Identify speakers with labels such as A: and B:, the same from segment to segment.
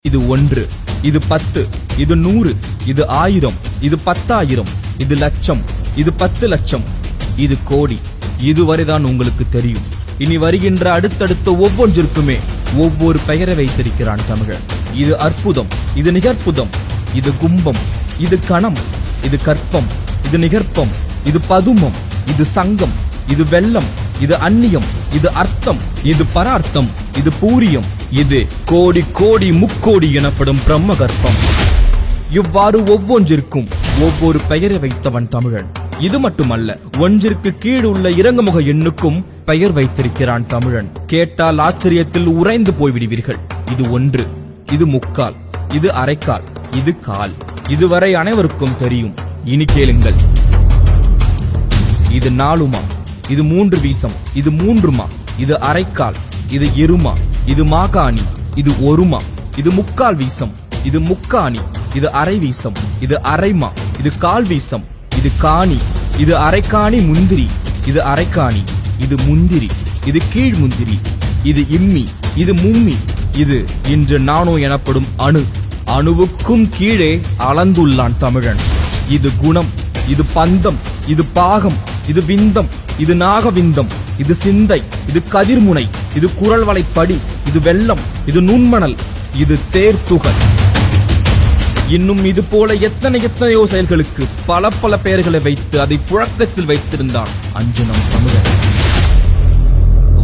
A: இது 1, இது 10, இது 100, இது 1000, இது 10,000, இது லட்சம், இது 10 லட்சம், இது கோடி. இதுவரைதான் உங்களுக்கு தெரியும். இனி வருகின்ற அடுத்தடுத்த ஒவ்வொன்றிற்குமே ஒவ்வொரு பெயரை வைத்திருக்கிறான் தமிழன். இது அற்புதம், இது நிகற்புதம், இது கும்பம், இது கணம், இது கற்பம், இது நிகற்பம், இது பதுமம், இது சங்கம், இது வெள்ளம், இது அந்நியம், இது அர்த்தம், இது பரார்த்தம், இது பூரியம், இது கோடி கோடி முக்கோடி எனப்படும் பிரம்மகற்பம். இவ்வாறு ஒவ்வொன்றிற்கும் ஒவ்வொரு பெயரை வைத்தவன் தமிழன். இது மட்டுமல்ல, ஒன்றிற்கு கீழ் உள்ள இறங்குமுக எண்ணுக்கும் பெயர் வைத்திருக்கிறான் தமிழன். கேட்டால் ஆச்சரியத்தில் உறைந்து போய்விடுவீர்கள். இது 1, இது முக்கால், இது அரைக்கால், இது கால். இதுவரை அனைவருக்கும் தெரியும். இனி கேளுங்கள். இது 4மா, இது 3 வீசம், இது 3மா, இது அரைக்கால், இது இருமா, இது மாகாணி, இது 1மா, இது முக்கால் வீசம், இது முக்காணி, இது அரை வீசம், இது அரைமா, இது கால் வீசம், இது காணி, இது அரைக்காணி முந்திரி, இது அரைக்காணி, இது முந்திரி, இது கீழ் முந்திரி, இது இம்மி, இது மும்மி, இது இன்று நானோ எனப்படும் அணு. அணுவுக்கும் கீழே அளந்துள்ளான் தமிழன். இது குணம், இது பந்தம், இது பாகம், இது விந்தம், இது நாகவிந்தம், இது சிந்தை, இது கதிர்முனை, இது குரல் வளைப்படி, இது வெள்ளம், இது நுண்மணல், இது தேர்த்துகள். இன்னும் இது போல எத்தனையோ செயல்களுக்கு பல பல பெயர்களை வைத்து அதை புழக்கத்தில் வைத்திருந்தான் அஞ்சனம் தமிழன்.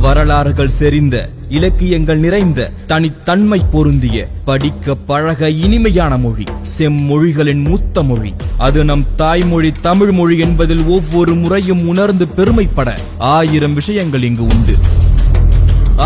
A: வரலாறுகள் செறிந்த, இலக்கியங்கள் நிறைந்த, தனித்தன்மை பொருந்திய, படிக்க பழக இனிமையான மொழி, செம்மொழிகளின் மூத்த மொழி. அது நம் தாய்மொழி தமிழ் மொழி என்பதில் ஒவ்வொரு முறையும் உணர்ந்து பெருமைப்பட 1000 விஷயங்கள் இங்கு உண்டு.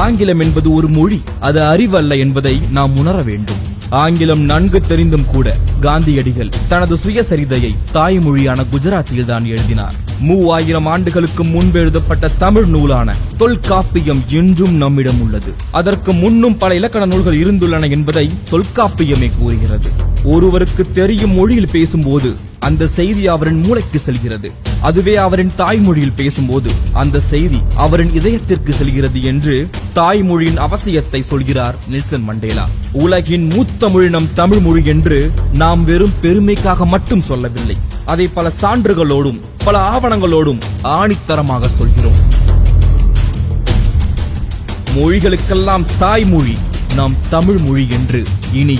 A: ஆங்கிலம் என்பது ஒரு மொழி, அது அறிவல்ல என்பதை நாம் உணர வேண்டும். ஆங்கிலம் நன்கு தெரிந்தும் கூட காந்தியடிகள் தனது சுயசரிதையை தாய்மொழியான குஜராத்தியில் தான் எழுதினார். 3000 ஆண்டுகளுக்கு முன்பு எழுதப்பட்ட தமிழ் நூலான தொல்காப்பியம் இன்றும் நம்மிடம் உள்ளது. அதற்கு முன்னும் பல இலக்கண நூல்கள் இருந்துள்ளன என்பதை தொல்காப்பியமே கூறுகிறது. ஒருவருக்கு தெரியும் மொழியில் பேசும்போது அந்த செய்தி அவரின் மூளைக்கு செல்கிறது. அதுவே அவரின் தாய்மொழியில் பேசும்போது அந்த செய்தி அவரின் இதயத்திற்கு செல்கிறது என்று தாய்மொழியின் அவசியத்தை சொல்கிறார் நெல்சன் மண்டேலா. உலகின் மூத்த மொழி நம் தமிழ் மொழி என்று நாம் வெறும் பெருமைக்காக மட்டும் சொல்லவில்லை. அதை பல சான்றுகளோடும் பல ஆவணங்களோடும் ஆணித்தரமாக சொல்கிறோம். மொழிகளுக்கெல்லாம் தாய்மொழி நம் தமிழ் மொழி என்று இனி